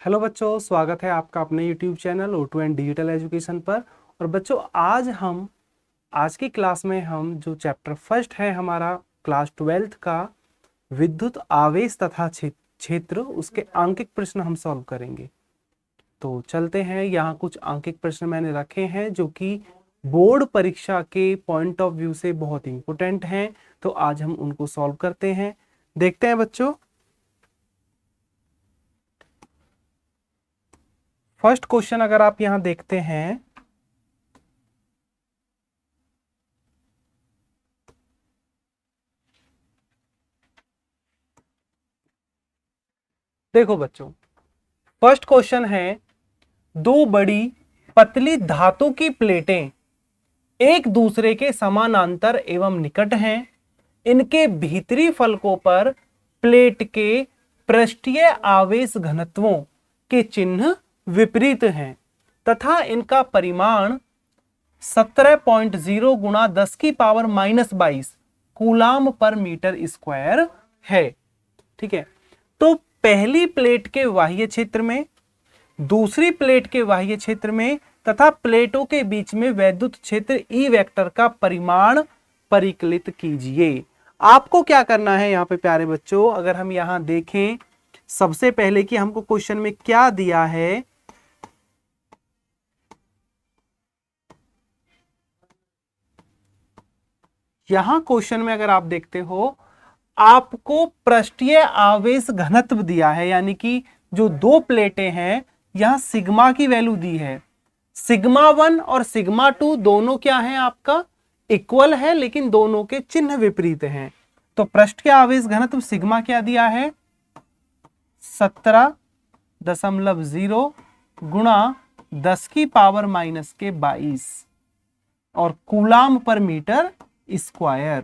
Hello बच्चों, स्वागत है आपका अपने YouTube channel O2 and digital education पर। और बच्चों, आज की क्लास में हम जो चैप्टर फर्स्ट है हमारा क्लास 12th का विद्युत आवेश तथा क्षेत्र, उसके आंकिक प्रश्न हम सॉल्व करेंगे। तो चलते हैं। यहाँ कुछ आंकिक प्रश्न मैंने रखे हैं जो कि बोर्ड परीक्षा के पॉइंट ऑफ व्यू से बहुत इंपॉर्टेंट हैं। तो आज हम उनको सॉल्व करते हैं। देखते हैं बच्चों। फर्स्ट क्वेश्चन अगर आप यहां देखते हैं, देखो बच्चों, फर्स्ट क्वेश्चन है, दो बड़ी पतली धातु की प्लेटें एक दूसरे के समानांतर एवं निकट हैं। इनके भीतरी फलकों पर प्लेट के पृष्ठीय आवेश घनत्वों के चिन्ह विपरीत हैं तथा इनका परिमाण 17.0 गुणा 10 की पावर -22 कूलाम पर मीटर स्क्वायर है। ठीक है। तो पहली प्लेट के बाह्य क्षेत्र में, दूसरी प्लेट के बाह्य क्षेत्र में तथा प्लेटों के बीच में वैद्युत क्षेत्र ई वेक्टर का परिमाण परिकलित कीजिए। आपको क्या करना है यहाँ पे प्यारे बच्चों, अगर हम यहाँ देखें सबसे पहले कि हमको क्वेश्चन में क्या दिया है। यहां क्वेश्चन में अगर आप देखते हो, आपको पृष्ठीय आवेश घनत्व दिया है, यानी कि जो दो प्लेटें हैं यहां सिग्मा की वैल्यू दी है। सिग्मा 1 और सिग्मा 2 दोनों क्या हैं, आपका इक्वल है, लेकिन दोनों के चिन्ह विपरीत हैं। तो पृष्ठीय आवेश घनत्व सिग्मा क्या दिया है, 17.0 गुणा 10 की पावर -22 और कूलाम पर मीटर स्क्वायर,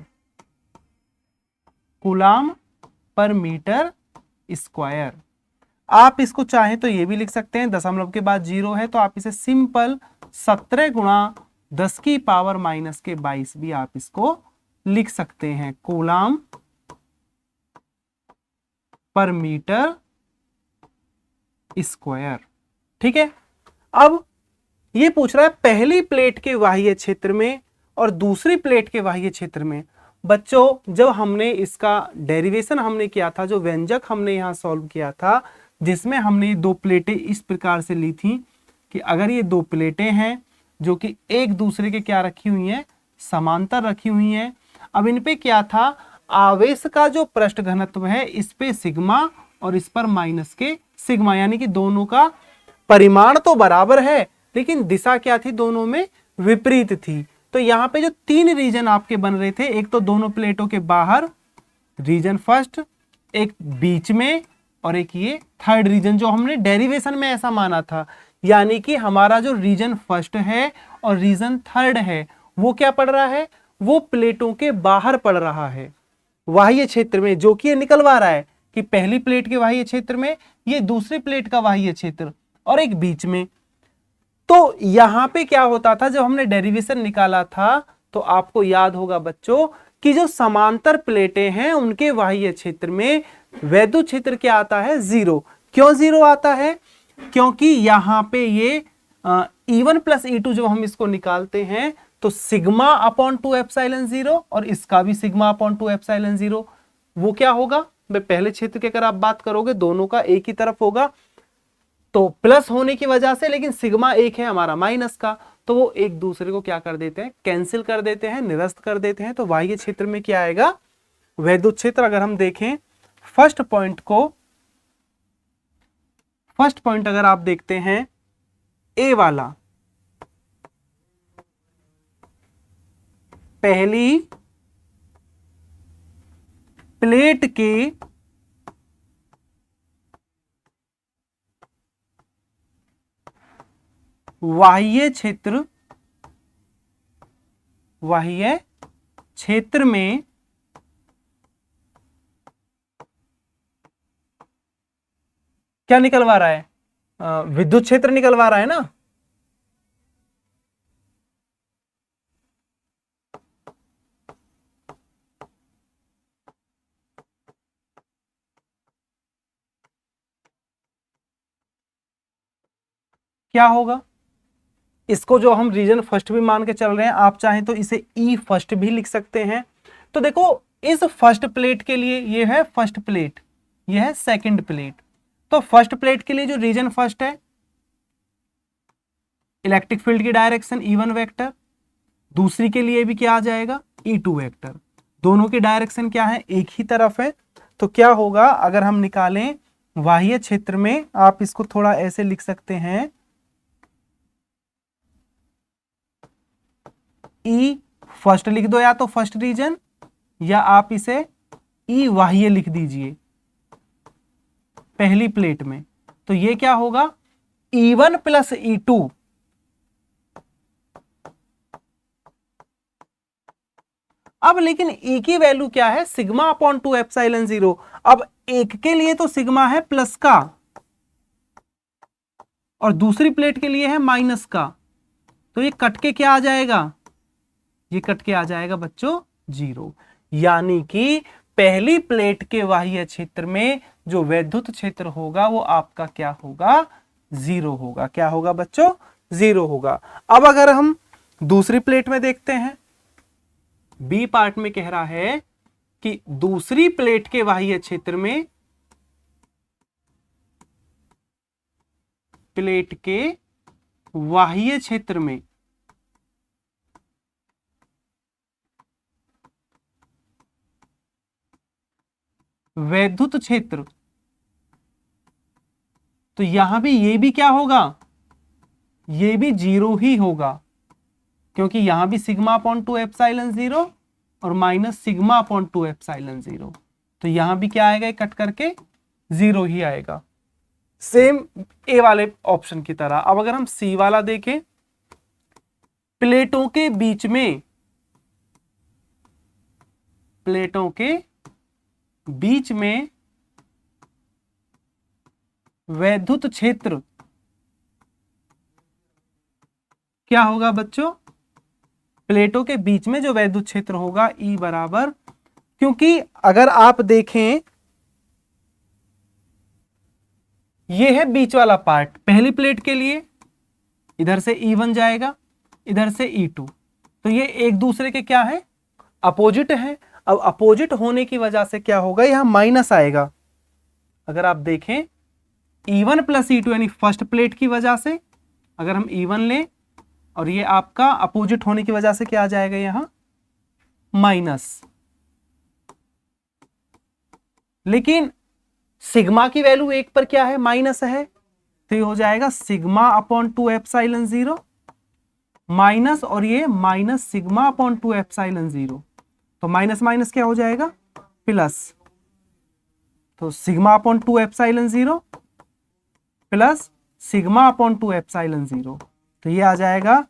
कूलाम पर मीटर स्क्वायर। आप इसको चाहें तो ये भी लिख सकते हैं, दशमलव के बाद 0 है तो आप इसे सिंपल 17 गुणा 10 की पावर -22 भी आप इसको लिख सकते हैं, कूलाम पर मीटर स्क्वायर। ठीक है। अब ये पूछ रहा है पहली प्लेट के बाह्य क्षेत्र में और दूसरी प्लेट के बाह्य क्षेत्र में। बच्चों, जब हमने इसका डेरिवेशन हमने किया था, जो व्यंजक हमने यहां सॉल्व किया था, जिसमें हमने दो प्लेटें इस प्रकार से ली थी कि अगर ये दो प्लेटें हैं जो कि एक दूसरे के क्या रखी हुई हैं, समांतर रखी हुई हैं। अब इन पे क्या था, आवेश का जो पृष्ठ घनत्व है इस पे सिग्मा और इस पर माइनस के सिग्मा, यानी कि दोनों का परिमाण तो बराबर है लेकिन दिशा क्या थी, दोनों में विपरीत थी। तो यहां पे जो तीन रीजन आपके बन रहे थे, एक तो दोनों प्लेटों के बाहर रीजन फर्स्ट, एक बीच में, और एक ये थर्ड रीजन जो हमने डेरिवेशन में ऐसा माना था। यानी कि हमारा जो रीजन फर्स्ट है और रीजन थर्ड है वो क्या पड़ रहा है, वो प्लेटों के बाहर पड़ रहा है, बाह्य क्षेत्र में, जो कि ये निकलवा रहा है कि पहली प्लेट के बाह्य क्षेत्र में, ये दूसरी प्लेट का बाह्य क्षेत्र, और एक बीच में। तो यहां पे क्या होता था, जब हमने डेरिवेशन निकाला था तो आपको याद होगा बच्चों कि जो समांतर प्लेटें हैं उनके बाह्य क्षेत्र में वैद्युत क्षेत्र क्या आता है, 0। क्यों 0 आता है, क्योंकि यहां पे ये E1 + E2 जब हम इसको निकालते हैं तो सिग्मा अपॉन 2 एप्सिलॉन 0 और इसका भी सिग्मा अपॉन 2 एप्सिलॉन 0, वो क्या होगा, पहले क्षेत्र की अगर आप बात करोगे दोनों का एक ही तरफ होगा तो प्लस होने की वजह से, लेकिन सिग्मा एक है हमारा माइनस का, तो वो एक दूसरे को क्या कर देते हैं, कैंसिल कर देते हैं, निरस्त कर देते हैं। तो बाह्य क्षेत्र में क्या आएगा, वैद्युत क्षेत्र। अगर हम देखें फर्स्ट पॉइंट को, फर्स्ट पॉइंट अगर आप देखते हैं ए वाला, पहली प्लेट के बाह्य क्षेत्र, बाह्य क्षेत्र में क्या निकलवा रहा है, विद्युत क्षेत्र निकलवा रहा है ना। क्या होगा, इसको जो हम रीजन फर्स्ट भी मान के चल रहे हैं, आप चाहें तो इसे ई फर्स्ट भी लिख सकते हैं। तो देखो इस फर्स्ट प्लेट के लिए ये है फर्स्ट प्लेट, ये है सेकंड प्लेट। तो फर्स्ट प्लेट के लिए जो रीजन फर्स्ट है, इलेक्ट्रिक फील्ड की डायरेक्शन E1 वेक्टर, दूसरी के लिए भी क्या आ जाएगा, E2 वेक्टर। दोनों की डायरेक्शन क्या है, एक ही तरफ है। तो क्या होगा, अगर हम निकालें बाह्य क्षेत्र में, आप इसको थोड़ा ऐसे लिख सकते हैं, ई फर्स्ट लिख दो, या तो फर्स्ट रीजन, या आप इसे ई बाह्य लिख दीजिए पहली प्लेट में। तो ये क्या होगा, E1 प्लस E2। अब लेकिन ए की वैल्यू क्या है, सिग्मा अपॉन 2 एप्सिलॉन 0। अब एक के लिए तो सिग्मा है प्लस का, और दूसरी प्लेट के लिए है माइनस का। तो ये कट के क्या आ जाएगा, ये कट के आ जाएगा बच्चों 0। यानी कि पहली प्लेट के बाह्य क्षेत्र में जो वैद्युत क्षेत्र होगा वो आपका क्या होगा, 0 होगा। क्या होगा बच्चों, 0 होगा। अब अगर हम दूसरी प्लेट में देखते हैं, बी पार्ट में कह रहा है कि दूसरी प्लेट के बाह्य क्षेत्र में, प्लेट के बाह्य क्षेत्र में वैद्युत क्षेत्र, तो यहां भी ये भी क्या होगा, ये भी 0 ही होगा, क्योंकि यहां भी सिग्मा अपॉन 2 एप्सिलॉन 0 और माइनस सिग्मा अपॉन 2 एप्सिलॉन 0। तो यहां भी क्या आएगा, कट करके 0 ही आएगा, सेम ए वाले ऑप्शन की तरह। अब अगर हम सी वाला देखें, प्लेटों के बीच में, प्लेटों के बीच में वैद्युत क्षेत्र क्या होगा बच्चों, प्लेटों के बीच में जो वैद्युत क्षेत्र होगा E बराबर, क्योंकि अगर आप देखें ये है बीच वाला पार्ट, पहली प्लेट के लिए इधर से E1 जाएगा, इधर से E2, तो ये एक दूसरे के क्या है, अपोजिट है। अब अपोजिट होने की वजह से क्या होगा, यहां माइनस आएगा। अगर आप देखें E1 प्लस E2 यानी फर्स्ट प्लेट की वजह से, अगर हम E1 लें और ये आपका अपोजिट होने की वजह से क्या आ जाएगा, यहां माइनस। लेकिन सिग्मा की वैल्यू 1 पर क्या है, माइनस है, तो ये हो जाएगा सिग्मा अपॉन 2 एप्सिलॉन 0 माइनस, और ये माइनस सिग्मा अपॉन 2 एप्सिलॉन 0। तो माइनस माइनस क्या हो जाएगा, प्लस। तो sigma upon 2 epsilon 0 plus sigma upon 2 epsilon 0, तो ये आ जाएगा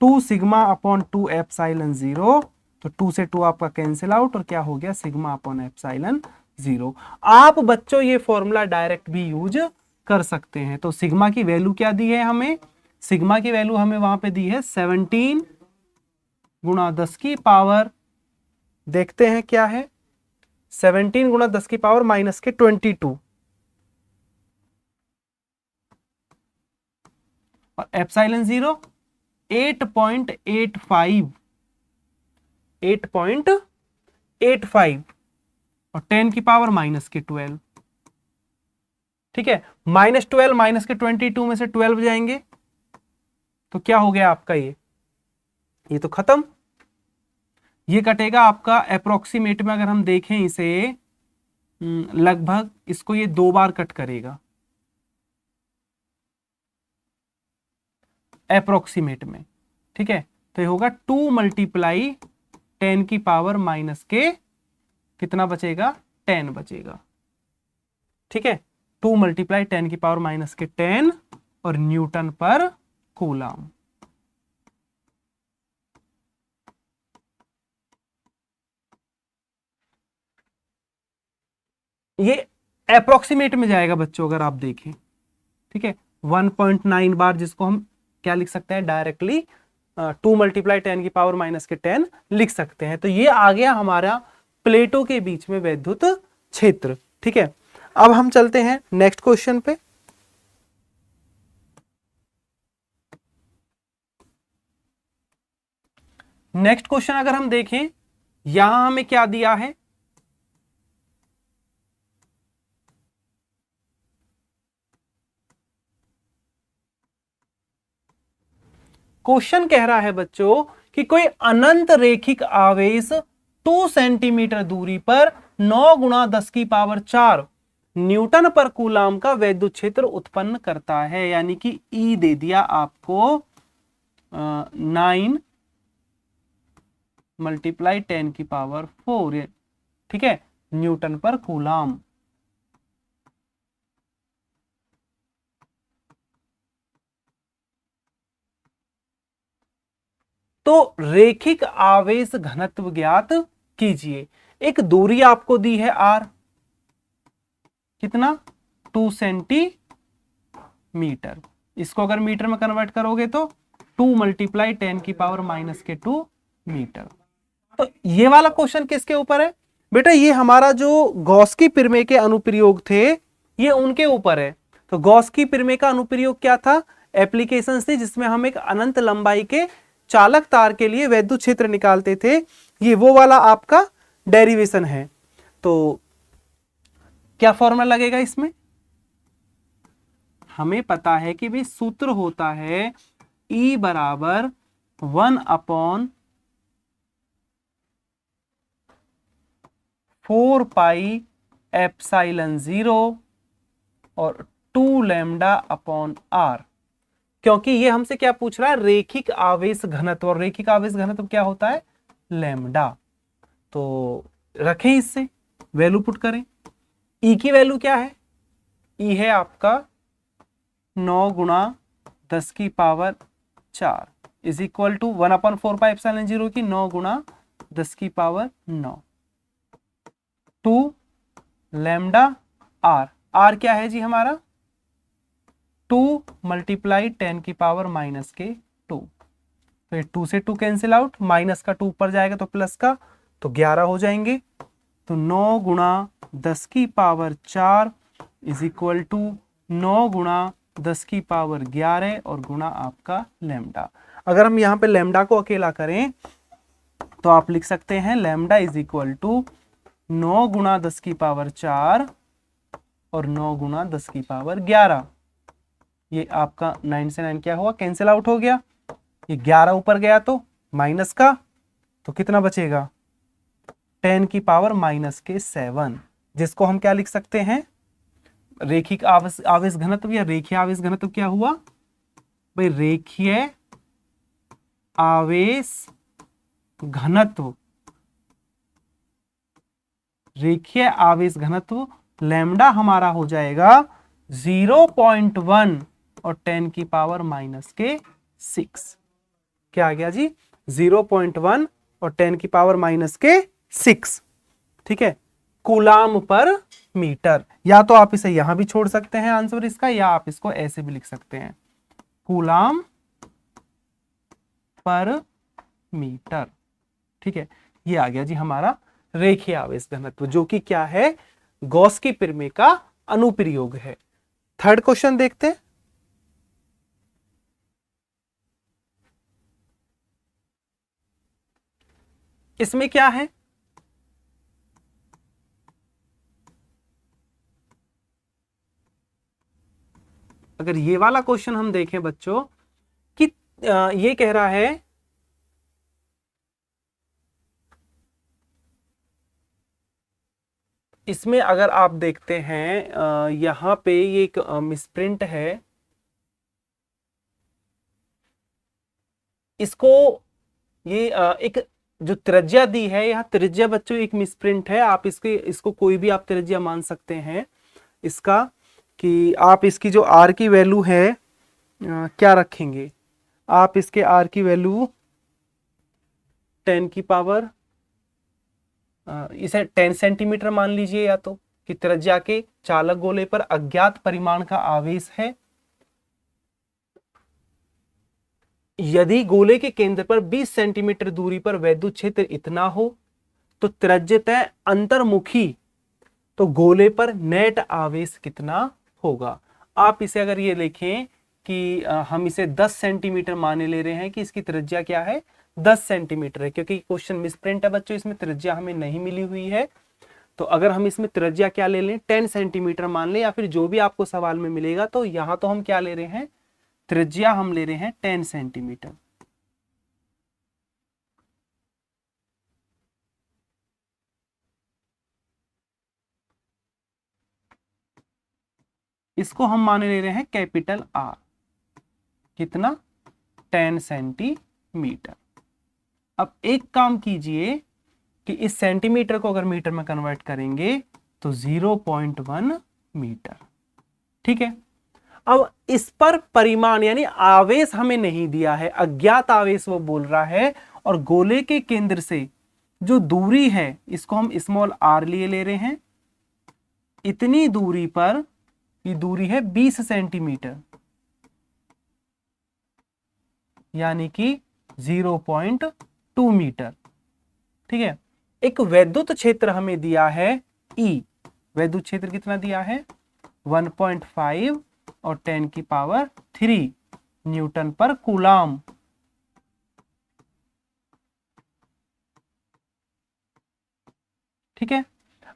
2 सिग्मा अपॉन 2 एप्सिलॉन 0। तो 2 से 2 आपका कैंसिल आउट, और क्या हो गया, सिग्मा अपॉन एप्सिलॉन 0। आप बच्चों ये फॉर्मूला डायरेक्ट भी यूज कर सकते हैं। तो सिग्मा की वैल्यू क्या दी है हमें, सिग्मा की वैल्यू हमें वहां पे दी है 17 गुणा 10 की पावर, देखते हैं क्या है, 17 गुणा 10 की पावर माइनस के 22, और एप्सिलॉन 0 8.85, 8.85, और 10 की पावर माइनस के 12। ठीक है, -12 माइनस के 22 में से 12 जाएंगे, तो क्या हो गया आपका, ये तो खत्म। ये कटेगा आपका अप्रोक्सीमेट में, अगर हम देखें इसे लगभग, इसको ये 2 बार कट करेगा अप्रोक्सीमेट में। ठीक है, तो ये होगा 2 मल्टीप्लाई 10 की पावर माइनस के, कितना बचेगा, 10 बचेगा। ठीक है, 2 मल्टीप्लाई 10 की पावर माइनस के 10, और न्यूटन पर कूलम। ये अप्रोक्सीमेट में जाएगा बच्चों, अगर आप देखें। ठीक है, 1.9 बार, जिसको हम क्या लिख सकते हैं डायरेक्टली, 2 मल्टीप्लाई 10 की पावर माइनस के 10 लिख सकते हैं। तो ये आ गया हमारा प्लेटों के बीच में वैद्युत क्षेत्र। ठीक है, अब हम चलते हैं नेक्स्ट क्वेश्चन पे। नेक्स्ट क्वेश्चन अगर हम देखें, यहां हमें क्या दिया है, क्वेश्चन कह रहा है बच्चों कि कोई अनंत रेखिक आवेश 2 सेंटीमीटर दूरी पर 9 गुणा 10 की पावर 4 न्यूटन पर कूलाम का वैद्युत क्षेत्र उत्पन्न करता है। यानी कि ई दे दिया आपको 9 मल्टीप्लाई 10 की पावर 4, ठीक है, न्यूटन पर कूलाम। तो रेखिक आवेश घनत्व ज्ञात कीजिए। एक दूरी आपको दी है आर, कितना, 2 सेंटीमीटर। इसको अगर मीटर में कन्वर्ट करोगे तो 2 मल्टीप्लाई 10 की पावर -2 मीटर। तो ये वाला क्वेश्चन किसके ऊपर है बेटा, ये हमारा जो गॉस की प्रमेय के अनुप्रयोग थे ये उनके ऊपर है। तो गॉस की प्रमेय का अनुप्रयोग क्या था, एप्लीकेशंस थी जिसमें हम एक अनंत लंबाई के चालक तार के लिए वैद्युत क्षेत्र निकालते थे। ये वो वाला आपका डेरिवेशन है। तो क्या फॉर्मूला लगेगा इसमें, हमें पता है कि भी सूत्र होता है E बराबर 1/4 पाई एप्सिलॉन 0 और 2 लैम्डा अपॉन r। क्योंकि ये हमसे क्या पूछ रहा है, रेखिक आवेश घनत्व, और रेखिक आवेश घनत्व क्या होता है, लैम्डा। तो रखें, इससे वैल्यू पुट करें। ई की वैल्यू क्या है, ई है आपका 9 गुणा 10 की power 4 is equal to 1/4 pi epsilon 0 की 9 गुणा 10 की पावर 9, 2 लैम्डा आर। आर क्या है जी हमारा, 2 मल्टीप्लाई 10 की पावर -2। तो ये 2 से 2 कैंसिल आउट, माइनस का 2 ऊपर जाएगा तो प्लस का, तो 11 हो जाएंगे। तो 9 गुणा 10 की पावर 4 इज इक्वल टू 9 गुणा 10 की पावर 11 और गुणा आपका लैम्डा। अगर हम यहाँ पे लैम्डा को अकेला करें तो आप लिख सकते हैं लैम्डा इज इक्वल टू 9 गुणा 10 की पावर 4 और 9 गुणा 10 की पावर 11। ये आपका 9 से 9 क्या हुआ, कैंसिल आउट हो गया। ये 11 ऊपर गया तो माइनस का, तो कितना बचेगा, 10 की पावर -7, जिसको हम क्या लिख सकते हैं, रेखिक आवेश घनत्व या रेखीय आवेश घनत्व क्या हुआ भाई, रेखीय आवेश घनत्व, रेखीय आवेश घनत्व लैम्डा हमारा हो जाएगा 0.1 और 10 की पावर -6। क्या आ गया जी, 0.1 और 10 की पावर -6, ठीक है, कूलाम पर मीटर। या तो आप इसे यहां भी छोड़ सकते हैं आंसर इसका, या आप इसको ऐसे भी लिख सकते हैं, कूलाम पर मीटर। ठीक है, ये आ गया जी हमारा रेखीय आवेश घनत्व, जो कि क्या है, गॉस की प्रमेय का अनुप्रयोग है। थर्ड क्वेश्चन देखते हैं। इसमें क्या है, अगर ये वाला क्वेश्चन हम देखें बच्चों कि ये कह रहा है इसमें अगर आप देखते हैं यहां पे ये एक मिसप्रिंट है, इसको ये एक जो त्रिज्या दी है, यह त्रिज्या बच्चों एक मिसप्रिंट है। आप इसको कोई भी आप त्रिज्या मान सकते हैं इसका, कि आप इसकी जो आर की वैल्यू है क्या रखेंगे, आप इसके आर की वैल्यू 10 की पावर इसे 10 सेंटीमीटर मान लीजिए, या तो कि त्रिज्या के चालक गोले पर अज्ञात परिमाण का आवेश है। यदि गोले के केंद्र पर 20 सेंटीमीटर दूरी पर वैद्युत क्षेत्र इतना हो तो त्रिज्यतः अंतर्मुखी तो गोले पर नेट आवेश कितना होगा। आप इसे अगर ये लिखें कि हम इसे 10 सेंटीमीटर माने ले रहे हैं कि इसकी त्रिज्या क्या है 10 सेंटीमीटर है, क्योंकि क्वेश्चन मिसप्रिंट है बच्चों, इसमें त्रिज्या हमें नहीं मिली हुई है। तो अगर हम इसमें त्रिज्या क्या ले लें, 10 सेंटीमीटर मान लें, या फिर जो भी आपको सवाल में मिलेगा, तो यहां तो हम क्या ले रहे हैं, त्रिज्या हम ले रहे हैं 10 सेंटीमीटर। इसको हम मान ले रहे हैं कैपिटल आर, कितना, 10 सेंटीमीटर। अब एक काम कीजिए कि इस सेंटीमीटर को अगर मीटर में कन्वर्ट करेंगे तो 0.1 मीटर। ठीक है, अब इस पर परिमाण यानी आवेश हमें नहीं दिया है, अज्ञात आवेश वो बोल रहा है, और गोले के केंद्र से जो दूरी है इसको हम स्मॉल आर लिए ले रहे हैं। इतनी दूरी पर, ये दूरी है 20 सेंटीमीटर, यानी कि 0.2 मीटर। ठीक है, एक वैद्युत क्षेत्र हमें दिया है E, वैद्युत क्षेत्र कितना दिया है, 1.5 और 10 की पावर 3 न्यूटन पर कूलाम। ठीक है,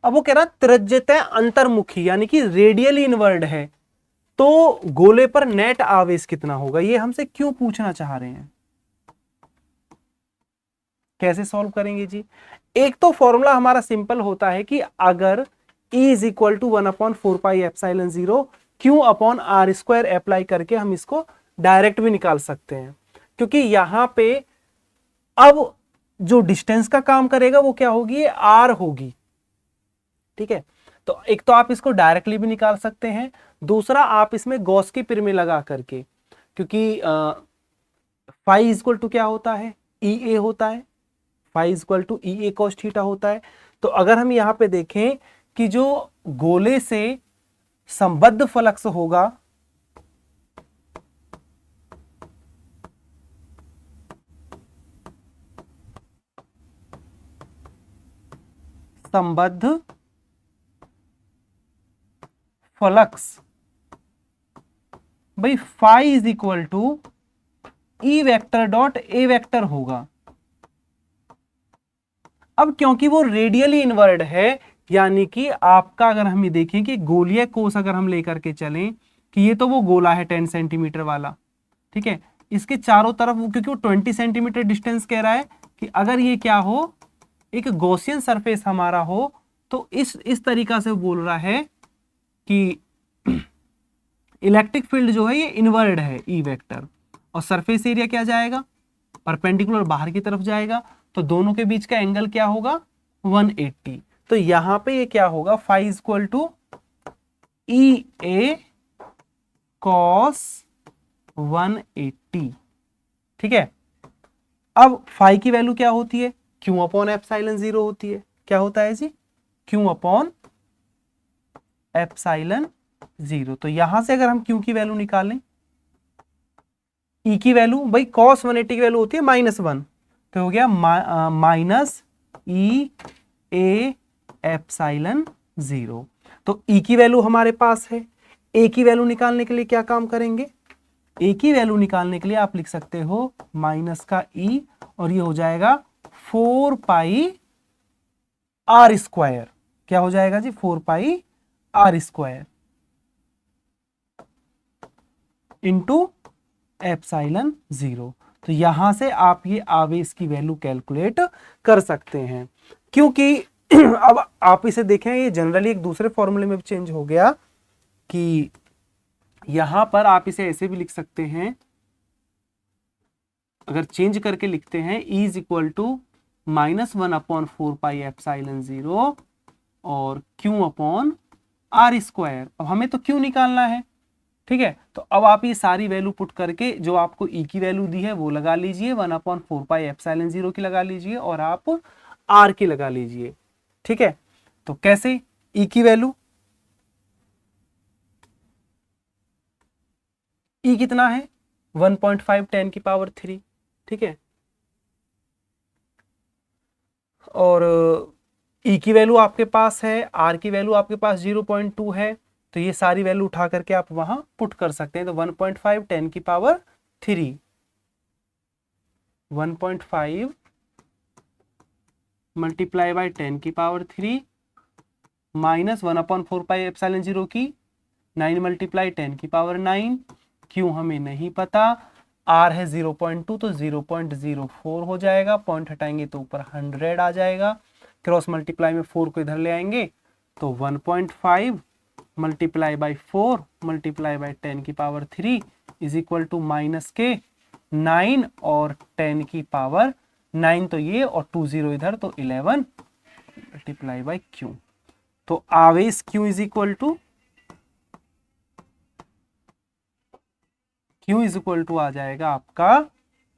अब वो कह रहा त्रिज्यता अंतर्मुखी यानी कि रेडियली इनवर्ड है, तो गोले पर नेट आवेश कितना होगा, ये हमसे क्यों पूछना चाह रहे हैं। कैसे सॉल्व करेंगे जी, एक तो फॉर्मूला हमारा सिंपल होता है कि अगर E is equal to 1/4πε0 Q upon R square apply करके हम इसको डायरेक्ट भी निकाल सकते हैं, क्योंकि यहां पे अब जो डिस्टेंस का काम करेगा वो क्या होगी, आर होगी। ठीक है, तो एक तो आप इसको डायरेक्टली भी निकाल सकते हैं, दूसरा आप इसमें गॉस की प्रमेय लगा करके, क्योंकि फाई इक्वल टू क्या होता है, ई ए होता है, phi equal to E A cos theta होता है। तो अगर हम यहां पे देखें कि जो गोले से संबद्ध फ्लक्स होगा, संबद्ध फ्लक्स, भाई phi is equal to E vector dot A vector होगा। अब क्योंकि वो रेडियली इनवर्ड है, यानी कि आपका अगर हम ये देखें कि गोलीय कोष अगर हम लेकर के चलें कि ये तो वो गोला है 10 सेंटीमीटर वाला, ठीक है, इसके चारों तरफ क्योंकि वो 20 सेंटीमीटर डिस्टेंस कह रहा है, कि अगर ये क्या हो, एक गॉसियन सरफेस हमारा हो, तो इस तरीका से बोल रहा है कि इलेक्ट्रिक फील्ड जो है ये इनवर्ड है ई वेक्टर, और सरफेस एरिया क्या जाएगा, परपेंडिकुलर बाहर की तरफ जाएगा, तो दोनों के बीच का एंगल क्या होगा, 180। तो यहां पे ये क्या होगा, phi equal to E A cos 180। ठीक है, अब फाई की वैल्यू क्या होती है, क्यू अपॉन एप्सिलॉन 0 होती है। क्या होता है जी, क्यू अपॉन एप्सिलॉन 0। तो यहां से अगर हम क्यू की वैल्यू निकालें, ई की वैल्यू, भाई कॉस 180 की वैल्यू होती है -1, तो हो गया माइनस ई ए एप्सिलॉन 0। तो ई की वैल्यू हमारे पास है, ए की वैल्यू निकालने के लिए क्या काम करेंगे, ए की वैल्यू निकालने के लिए आप लिख सकते हो माइनस का ई, और ये हो जाएगा 4 पाई आर स्क्वायर। क्या हो जाएगा जी, 4 पाई आर स्क्वायर इंटू एप्सिलॉन 0। तो यहां से आप ये आवेश की वैल्यू कैलकुलेट कर सकते हैं, क्योंकि अब आप इसे देखें, ये जनरली एक दूसरे फॉर्मूले में चेंज हो गया, कि यहां पर आप इसे ऐसे भी लिख सकते हैं, अगर चेंज करके लिखते हैं, E इज इक्वल टू -1/4πε0 और Q अपॉन आर स्क्वायर। अब हमें तो Q निकालना है, ठीक है, तो अब आप ये सारी वैल्यू पुट करके जो आपको E की वैल्यू दी है वो लगा लीजिए, 1/4πε0 की लगा लीजिए, और आप R की लगा लीजिए। ठीक है, तो कैसे, E की वैल्यू, E कितना है, 1.5 10 की पावर 3। ठीक है, और E की वैल्यू आपके पास है, R की वैल्यू आपके पास 0.2 है, तो ये सारी वैल्यू उठा करके आप वहां पुट कर सकते हैं। तो 1.5 10 की पावर 3 1.5 मल्टीप्लाई बाय 10 की पावर 3 माइनस 1/4πε0 की 9 मल्टीप्लाई 10 की पावर 9। क्यों हमें नहीं पता, आर है 0.2 तो 0.04 हो जाएगा, पॉइंट हटाएंगे तो ऊपर 100 आ जाएगा, क्रॉस मल्टीप्लाई में 4 को इधर ले आएंगे तो 1.5 मल्टीप्लाई बाई 4 मल्टीप्लाई बाई 10 की power 3 is equal to minus के 9 और 10 की पावर 9 तो ये और 2 0 इधर तो 11 मल्टीप्लाई बाई क्यू। तो आवेश क्यू इज इक्वल टू आ जाएगा आपका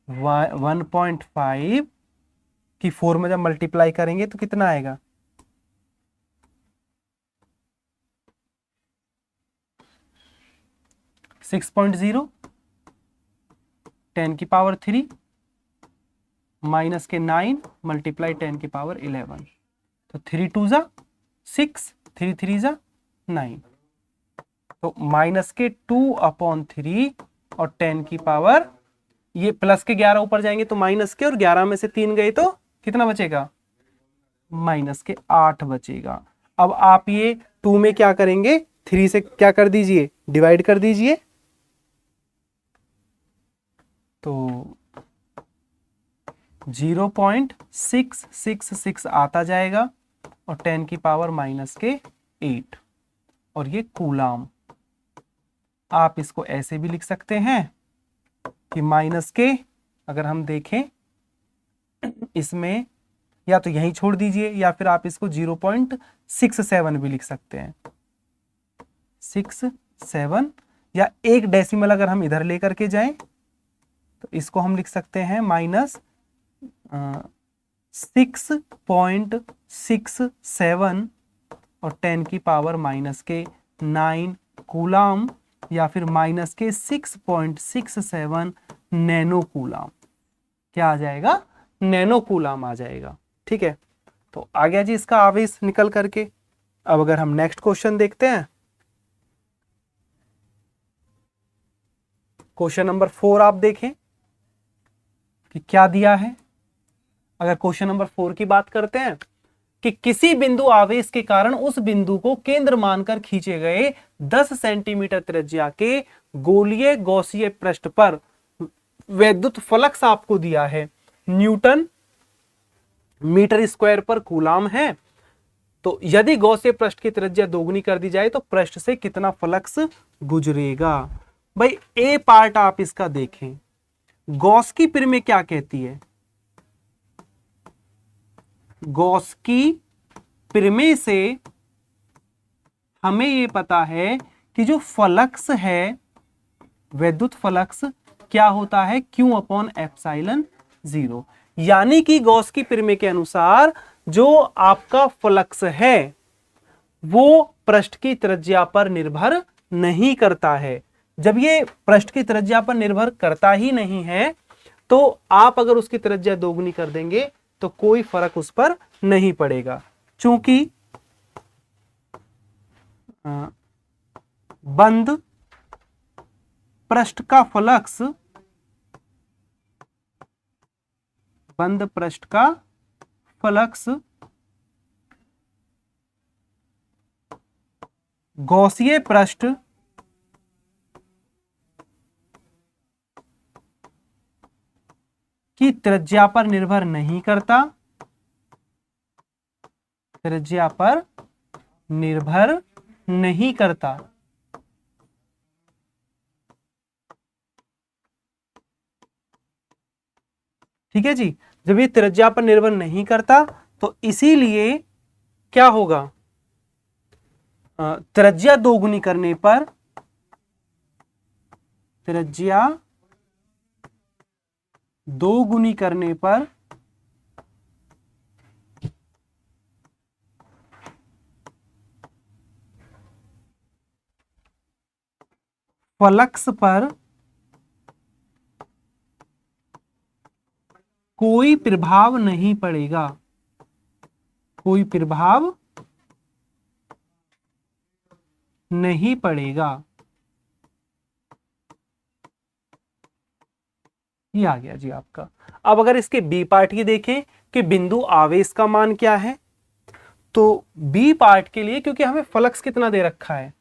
1.5 की 4 में जब मल्टीप्लाई करेंगे तो कितना आएगा, 6.0 10 की पावर 3 माइनस के 9 मल्टीप्लाई 10 की पावर 11 तो 3 2 जा 6 3 3 जा 9 तो माइनस के 2/3 और 10 की पावर, ये प्लस के 11 ऊपर जाएंगे तो माइनस के, और 11 में से 3 गए तो कितना बचेगा, माइनस के 8 बचेगा। अब आप ये 2 में क्या करेंगे, 3 से क्या कर दीजिए, डिवाइड कर दीजिए तो 0.666 आता जाएगा और 10 की पावर माइनस के 8 और ये कूलाम। आप इसको ऐसे भी लिख सकते हैं कि माइनस के, अगर हम देखें इसमें या तो यहीं छोड़ दीजिए या फिर आप इसको 0.67 भी लिख सकते हैं, 67, या एक डेसिमल अगर हम इधर लेकर के जाएं तो इसको हम लिख सकते हैं माइनस 6.67 और 10 की पावर माइनस के 9 कूलाम, या फिर माइनस के 6.67 नैनो कूलाम। क्या आ जाएगा, नैनो कूलाम आ जाएगा। ठीक है, तो आ गया जी इसका आवेश निकल करके। अब अगर हम नेक्स्ट क्वेश्चन देखते हैं, क्वेश्चन नंबर 4 आप देखें कि क्या दिया है। अगर क्वेश्चन नंबर 4 की बात करते हैं कि किसी बिंदु आवेश के कारण उस बिंदु को केंद्र मानकर खींचे गए 10 सेंटीमीटर त्रिज्या के गोलीय गॉसीय पृष्ठ पर वैद्युत फ्लक्स आपको दिया है, न्यूटन मीटर स्क्वायर पर कूलाम है, तो यदि गॉसीय पृष्ठ की त्रिज्या दोगुनी कर दी जाए तो पृष्ठ से कितना फ्लक्स गुजरेगा। भाई ए पार्ट आप इसका देखें, गॉस की प्रमेय क्या कहती है, गॉस की प्रमेय से हमें यह पता है कि जो फ्लक्स है वैद्युत फ्लक्स क्या होता है, Q/ε0, यानी कि गॉस की प्रमेय के अनुसार जो आपका फ्लक्स है वो पृष्ठ की त्रिज्या पर निर्भर नहीं करता है। जब ये पृष्ठ की त्रिज्या पर निर्भर करता ही नहीं है तो आप अगर उसकी त्रिज्या दोगुनी कर देंगे तो कोई फर्क उस पर नहीं पड़ेगा, चूंकि बंद पृष्ठ का फ्लक्स, बंद पृष्ठ का फ्लक्स गॉसीय पृष्ठ की त्रिज्या पर निर्भर नहीं करता, त्रिज्या पर निर्भर नहीं करता। ठीक है जी, जब ये त्रिज्या पर निर्भर नहीं करता तो इसीलिए क्या होगा, त्रिज्या दोगुनी करने पर, त्रिज्या दोगुनी करने पर फ्लक्स पर कोई प्रभाव नहीं पड़ेगा, कोई प्रभाव नहीं पड़ेगा। ये आ गया जी आपका। अब अगर इसके बी पार्ट की देखें कि बिंदु आवेश का मान क्या है, तो बी पार्ट के लिए क्योंकि हमें फ्लक्स कितना दे रखा है,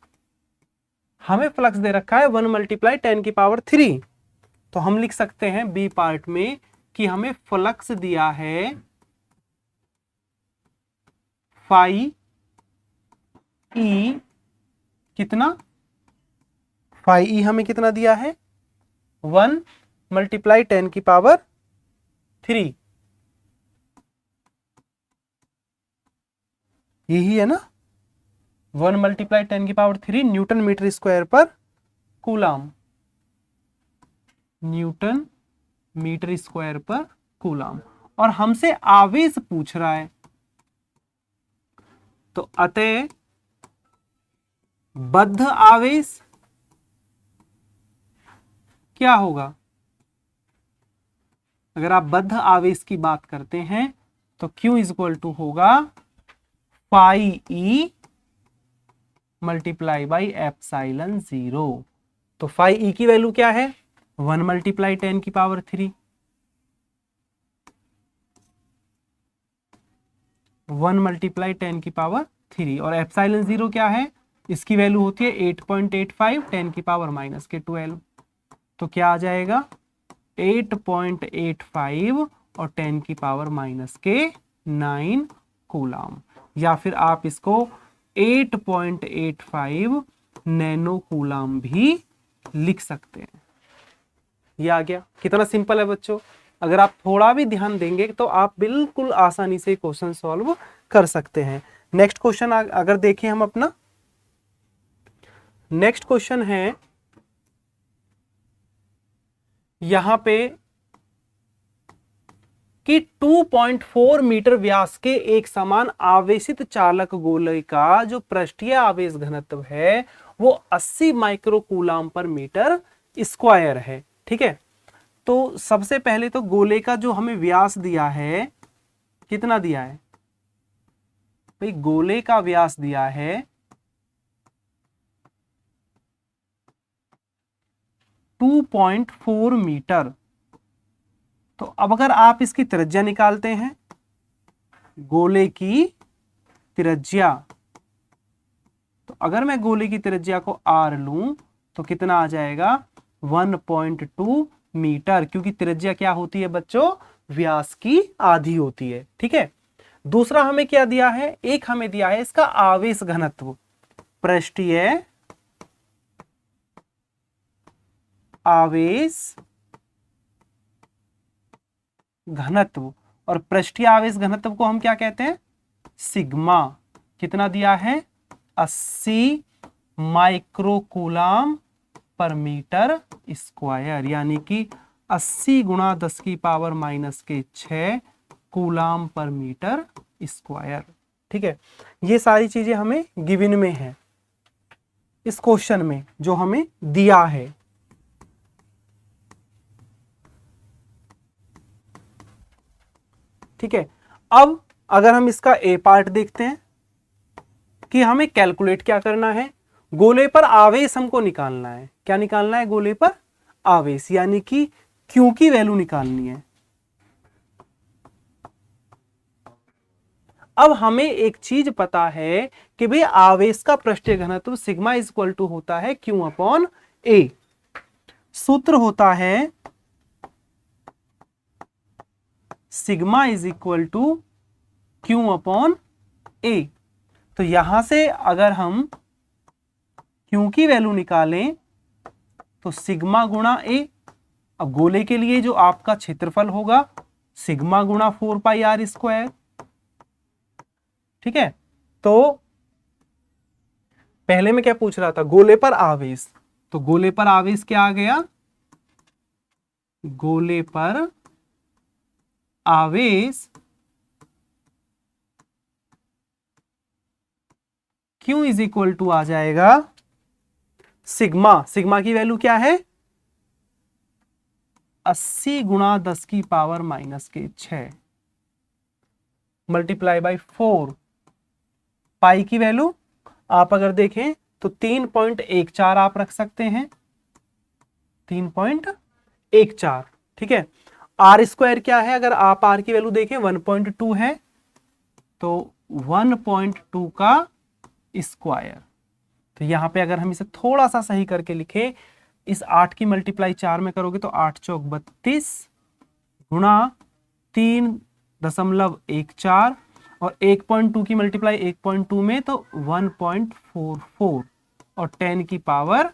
हमें फ्लक्स दे रखा है 1 मल्टीप्लाई 10⁻3, तो हम लिख सकते हैं बी पार्ट में कि हमें फ्लक्स दिया है फाई ई, कितना, फाई ई हमें कितना दिया है 1 मल्टीप्लाई 10⁻3, यही है ना, 1 मल्टीप्लाई 10⁻3 न्यूटन मीटर स्क्वायर पर कूलाम, न्यूटन मीटर स्क्वायर पर कूलाम। और हमसे आवेश पूछ रहा है, तो अतः बद्ध आवेश क्या होगा, अगर आप बद्ध आवेश की बात करते हैं तो Q इक्वल टू होगा पाई ई मल्टीप्लाई बाई एप्साइलन 0। तो फाई ई की वैल्यू क्या है 1 मल्टीप्लाई 10⁻3, 1 मल्टीप्लाई 10⁻3, और एप्साइलन 0 क्या है, इसकी वैल्यू होती है 8.85 10⁻⁻12। तो क्या आ जाएगा 8.85 और 10⁻⁻9 कूलाम, या फिर आप इसको 8.85 नैनो कूलाम भी लिख सकते हैं। ये आ गया, कितना सिंपल है बच्चों। अगर आप थोड़ा भी ध्यान देंगे तो आप बिल्कुल आसानी से क्वेश्चन सॉल्व कर सकते हैं। नेक्स्ट क्वेश्चन अगर देखें हम अपना, नेक्स्ट क्वेश्चन है यहां पे कि 2.4 मीटर व्यास के एक समान आवेशित चालक गोले का जो पृष्ठीय आवेश घनत्व है वो 80 माइक्रो कूलाम पर मीटर स्क्वायर है। ठीक है, तो सबसे पहले तो गोले का जो हमें व्यास दिया है, कितना दिया है भाई, गोले का व्यास दिया है 2.4 मीटर। तो अब अगर आप इसकी त्रिज्या निकालते हैं, गोले की त्रिज्या, तो अगर मैं गोले की त्रिज्या को r लूं तो कितना आ जाएगा 1.2 मीटर, क्योंकि त्रिज्या क्या होती है बच्चों, व्यास की आधी होती है। ठीक है, दूसरा हमें क्या दिया है, एक हमें दिया है इसका आवेश घनत्व, पृष्ठीय आवेश घनत्व, और पृष्ठीय आवेश घनत्व को हम क्या कहते हैं, सिग्मा। कितना दिया है 80 माइक्रो कूलाम पर मीटर स्क्वायर, यानी कि 80 गुणा 10⁻⁻6 कूलाम पर मीटर स्क्वायर। ठीक है, ये सारी चीजें हमें गिवन में है इस क्वेश्चन में जो हमें दिया है। ठीक है, अब अगर हम इसका ए पार्ट देखते हैं कि हमें कैलकुलेट क्या करना है, गोले पर आवेश हमको निकालना है। क्या निकालना है, गोले पर आवेश, यानी कि क्यू की वैल्यू निकालनी है। अब हमें एक चीज पता है कि भाई आवेश का पृष्ठीय घनत्व सिग्मा इक्वल टू होता है क्यू अपॉन ए, सूत्र होता है sigma is equal to Q upon A. तो यहां से अगर हम क्यू की वैल्यू निकालें तो सिग्मा गुणा ए, अब गोले के लिए जो आपका क्षेत्रफल होगा सिग्मा गुणा 4πr²। ठीक है, तो पहले में क्या पूछ रहा था, गोले पर आवेश, तो गोले पर आवेश क्या आ गया, गोले पर आवेश Q इज इक्वल टू आ जाएगा सिग्मा, सिग्मा की वैल्यू क्या है 80 गुणा 10⁻⁻6 मल्टीप्लाई बाई 4, पाई की वैल्यू आप अगर देखें तो 3.14 आप रख सकते हैं, 3.14। ठीक है। आर स्क्वायर क्या है, अगर आप आर की वैल्यू देखें 1.2 है, तो 1.2 का स्क्वायर। तो यहां पे अगर हम इसे थोड़ा सा सही करके लिखें, इस 8 की मल्टीप्लाई 4 में करोगे तो 8 चौक 32 गुणा 3.14 और 1.2 की मल्टीप्लाई 1.2 में तो 1.44 और 10 की पावर,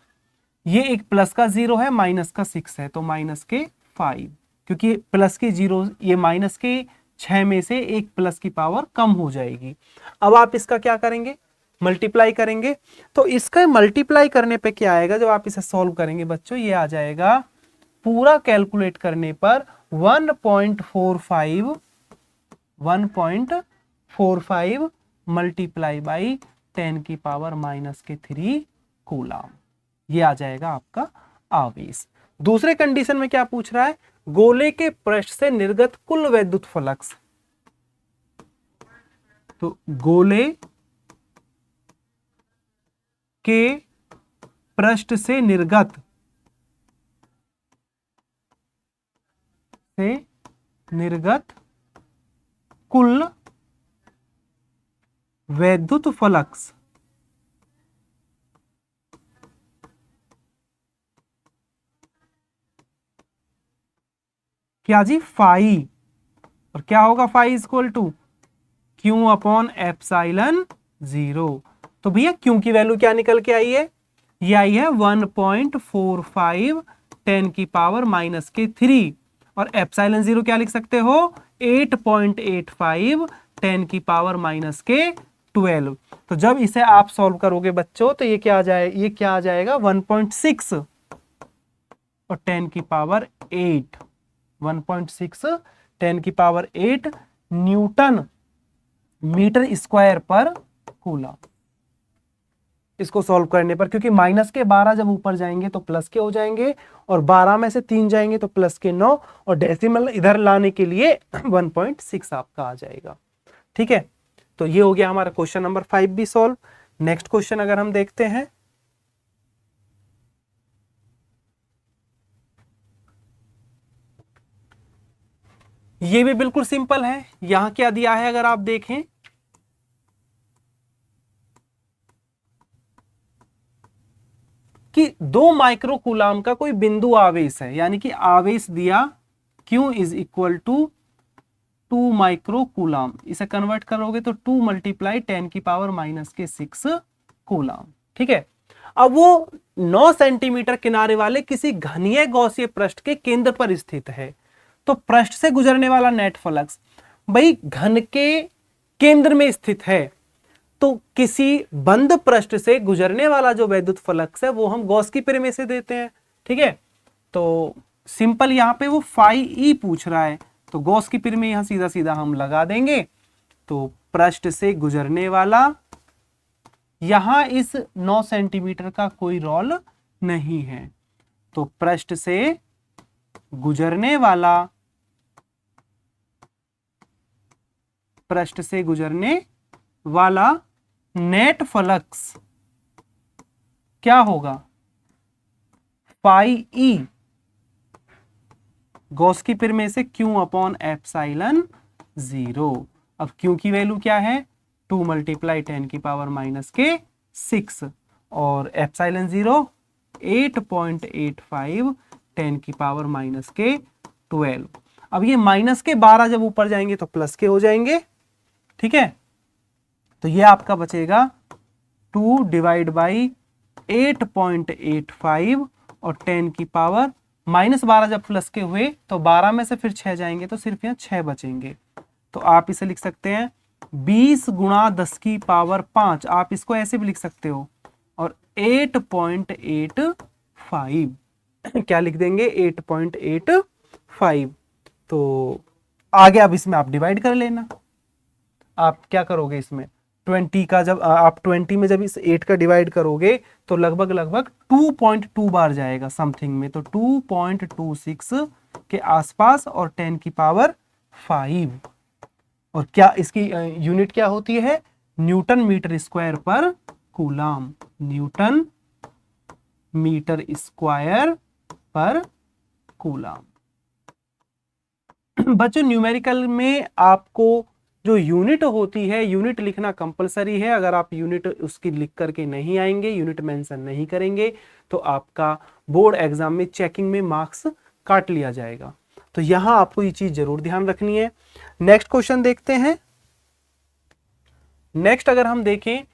ये एक प्लस का 0 है, माइनस का 6 है, तो माइनस के 5, क्योंकि प्लस के 0, ये माइनस के 6 में से एक प्लस की पावर कम हो जाएगी। अब आप इसका क्या करेंगे, मल्टीप्लाई करेंगे। तो इसका मल्टीप्लाई करने पे क्या आएगा, जब आप इसे सॉल्व करेंगे बच्चों, ये आ जाएगा पूरा कैलकुलेट करने पर 1.45 मल्टीप्लाई बाई 10 की पावर माइनस के 3 कूलम। ये आ जाएगा आपका आवेश। दूसरे कंडीशन में क्या पूछ रहा है, गोले के पृष्ठ से निर्गत कुल वैद्युत फ्लक्स। तो गोले के पृष्ठ से निर्गत कुल वैद्युत फ्लक्स क्या जी, फाई। और क्या होगा, phi equal to Q upon epsilon 0। तो भैया क्यू की वैल्यू क्या निकल के आई है, ये आई है 1.45 10 की पावर माइनस के 3, और एप्सिलॉन 0 क्या लिख सकते हो, 8.85 10 की पावर माइनस के 12। तो जब इसे आप सॉल्व करोगे बच्चों, तो ये क्या आ जाएगा 1.6 और 10 की पावर 8, 1.6 10 की पावर 8 न्यूटन मीटर स्क्वायर पर कूलम। इसको सॉल्व करने पर, क्योंकि माइनस के 12 जब ऊपर जाएंगे तो प्लस के हो जाएंगे, और 12 में से 3 जाएंगे तो प्लस के 9, और डेसिमल इधर लाने के लिए 1.6 आपका आ जाएगा। ठीक है, तो ये हो गया हमारा क्वेश्चन नंबर 5 भी सॉल्व। नेक्स्ट क्वेश्चन अगर हम देखते हैं, ये भी बिल्कुल सिंपल है। यहां क्या दिया है, अगर आप देखें, कि 2 माइक्रो कूलाम का कोई बिंदु आवेश है, यानी कि आवेश दिया Q is equal to 2 micro coulomb. इसे कन्वर्ट करोगे तो 2 मल्टीप्लाई 10 की पावर माइनस के 6 कूलाम। ठीक है, अब वो 9 सेंटीमीटर किनारे वाले किसी घनीय गौसीय पृष्ठ के केंद्र पर स्थित है। तो पृष्ठ से गुजरने वाला नेट फ्लक्स भाई घन के केंद्र में स्थित है, तो किसी बंद पृष्ठ से गुजरने वाला जो वैद्युत फ्लक्स है वो हम गॉस की प्रमेय से देते हैं। ठीक है, तो सिंपल यहां पे वो फाई ई पूछ रहा है, तो गॉस की प्रमेय यहां सीधा सीधा हम लगा देंगे। तो पृष्ठ से गुजरने वाला, यहां इस 9 सेंटीमीटर का कोई रोल नहीं है, तो पृष्ठ से गुजरने वाला नेट फ्लक्स क्या होगा, पाई ई गॉस की प्रमेय से Q अपॉन एप्सिलॉन 0। अब Q की वैल्यू क्या है, 2 मल्टीप्लाई 10 की पावर माइनस के 6, और एप्सिलॉन 0 8.85 10 की पावर माइनस के 12। अब ये माइनस के 12 जब ऊपर जाएंगे तो प्लस के हो जाएंगे। ठीक है, तो ये आपका बचेगा 2 डिवाइड बाई 8.85 और 10 की पावर माइनस 12 जब प्लस के हुए तो 12 में से फिर 6 जाएंगे तो सिर्फ यहाँ 6 बचेंगे। तो आप इसे लिख सकते हैं 20 गुणा 10 की पावर 5, आप इसको ऐसे भी लिख सकते हो, और 8.85 क्या लिख देंगे, 8.85। तो आगे अब इसमें आप डिवाइड कर लेना। आप क्या करोगे, इसमें 20 का जब आप 20 में जब इस 8 का डिवाइड करोगे तो लगभग 2.2 बार जाएगा समथिंग में, तो 2.26 के आसपास, और 10 की पावर 5। और क्या इसकी यूनिट क्या होती है, न्यूटन मीटर स्क्वायर पर कूलाम, न्यूटन मीटर स्क्वायर पर कूलाम। बच्चों न्यूमेरिकल में आपको जो यूनिट होती है, यूनिट लिखना कंपलसरी है। अगर आप यूनिट उसकी लिख करके नहीं आएंगे, यूनिट मेंशन नहीं करेंगे, तो आपका बोर्ड एग्जाम में चेकिंग में मार्क्स काट लिया जाएगा। तो यहां आपको ये चीज जरूर ध्यान रखनी है। नेक्स्ट क्वेश्चन देखते हैं। नेक्स्ट अगर हम देखें,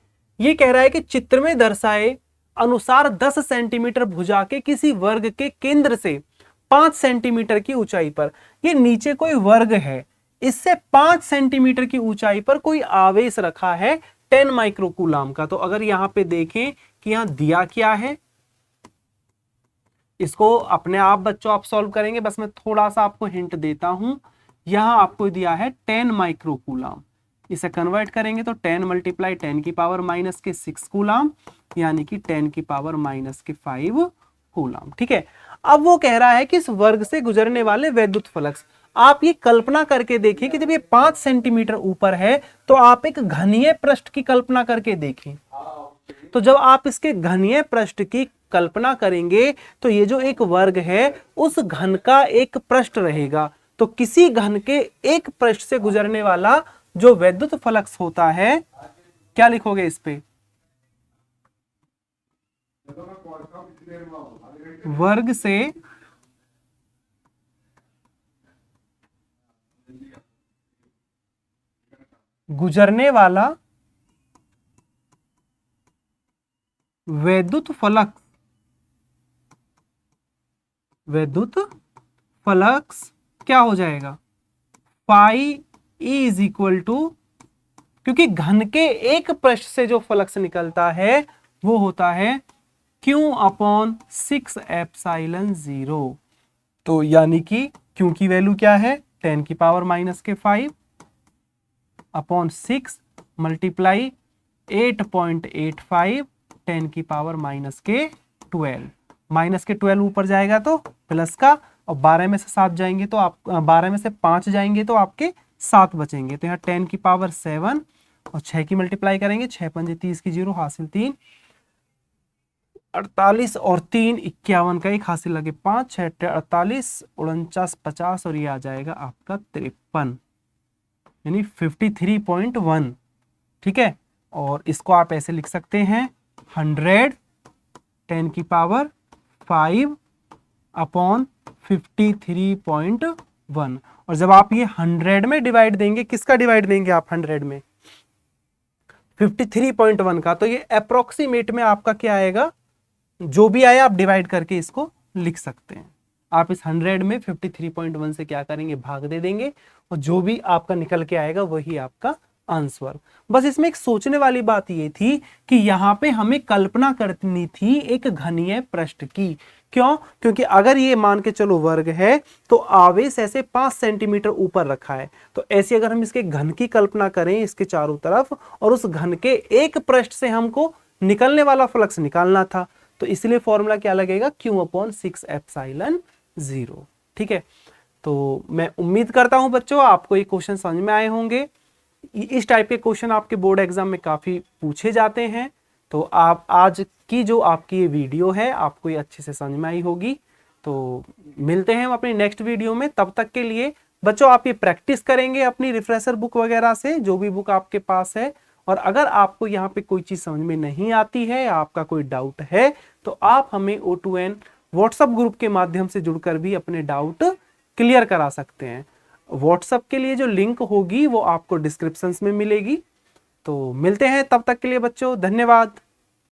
ये कह रहा है कि चित्र में दर्शाए अनुसार 10 सेंटीमीटर भुजा के किसी वर्ग के केंद्र से 5 सेंटीमीटर की ऊंचाई पर, ये नीचे कोई वर्ग है, इससे 5 सेंटीमीटर की ऊंचाई पर कोई आवेश रखा है 10 माइक्रोकूलाम का। तो अगर यहां पे देखें कि यहां दिया क्या है, इसको अपने आप बच्चों आप सॉल्व करेंगे, बस मैं थोड़ा सा आपको हिंट देता हूं। यहां आपको दिया है 10 माइक्रोकूलाम, इसे कन्वर्ट करेंगे तो 10 मल्टीप्लाई 10 की पावर माइनस के 6 कूलाम, यानी कि 10 की पावर माइनस के 5 कूलाम। ठीक है, अब वो कह रहा है कि इस वर्ग से गुजरने वाले वैद्युत फ्लक्स, आप ये कल्पना करके देखिए कि जब ये 5 सेंटीमीटर ऊपर है तो आप एक घनीय पृष्ठ की कल्पना करके देखें। तो जब आप इसके घनीय पृष्ठ की कल्पना करेंगे तो ये जो एक वर्ग है उस घन का एक पृष्ठ रहेगा। तो किसी घन के एक पृष्ठ से गुजरने वाला जो वैद्युत फ्लक्स होता है, क्या लिखोगे इस पे? वर्ग से गुजरने वाला वैद्युत फ्लक्स, वैद्युत फ्लक्स क्या हो जाएगा? पाई ई इज इक्वल टू, क्योंकि घन के एक पृष्ठ से जो फ्लक्स निकलता है वो होता है Q अपॉन 6 एप्सिलॉन 0। तो यानी कि Q की वैल्यू क्या है? 10 की पावर माइनस के 5 अपॉन 6 मल्टीप्लाई 8.85 10 की पावर माइनस के 12, माइनस के 12 ऊपर जाएगा तो प्लस का, और 12 में से 7 जाएंगे तो आप 12 में से 5 जाएंगे तो आपके 7 बचेंगे। तो यहाँ 10 की पावर 7 और 6 की मल्टीप्लाई करेंगे, 6 पंजे 30 की 0 हासिल 3, 48 और 3 51 का एक हासिल लगे 5, 6 48 49 50 और ये आ जाएगा आपका 53, यानी 53.1। ठीक है, और इसको आप ऐसे लिख सकते हैं 100 10 की पावर 5 अपॉन 53.1। और जब आप ये 100 में डिवाइड देंगे, किसका डिवाइड देंगे आप 100 में? 53.1 का। तो ये अप्रोक्सीमेट में आपका क्या आएगा, जो भी आए आप डिवाइड करके इसको लिख सकते हैं। आप इस 100 में 53.1 से क्या करेंगे, भाग दे देंगे, और जो भी आपका निकल के आएगा वही आपका आंसर। बस इसमें एक सोचने वाली बात ये थी कि यहाँ पे हमें कल्पना करनी थी एक घनीय पृष्ठ की। क्यों? क्योंकि अगर ये मान के चलो वर्ग है तो आवेश ऐसे 5 सेंटीमीटर ऊपर रखा है, तो ऐसे अगर हम इसके घन की कल्पना करें इसके चारों तरफ, और उस घन के एक पृष्ठ से हमको निकलने वाला फ्लक्स निकालना था, तो इसलिए फॉर्मूला क्या लगेगा? Q upon 6 epsilon 0। ठीक है, तो मैं उम्मीद करता हूं बच्चों आपको ये क्वेश्चन समझ में आए होंगे। इस टाइप के क्वेश्चन आपके बोर्ड एग्जाम में काफी पूछे जाते हैं। तो आप आज की जो आपकी ये वीडियो है आपको ये अच्छे से समझ में आई होगी। तो मिलते हैं हम अपनी नेक्स्ट वीडियो में। तब तक के लिए बच्चों आप ये प्रैक्टिस करेंगे अपनी रिफ्रेशर बुक वगैरह से, जो भी बुक आपके पास है। और अगर आपको यहाँ पे कोई चीज समझ में नहीं आती है, आपका कोई डाउट है, तो आप हमें O2N व्हाट्सएप ग्रुप के माध्यम से जुड़कर भी अपने डाउट क्लियर करा सकते हैं। व्हाट्सएप के लिए जो लिंक होगी वो आपको डिस्क्रिप्शन में मिलेगी। तो मिलते हैं, तब तक के लिए बच्चों धन्यवाद।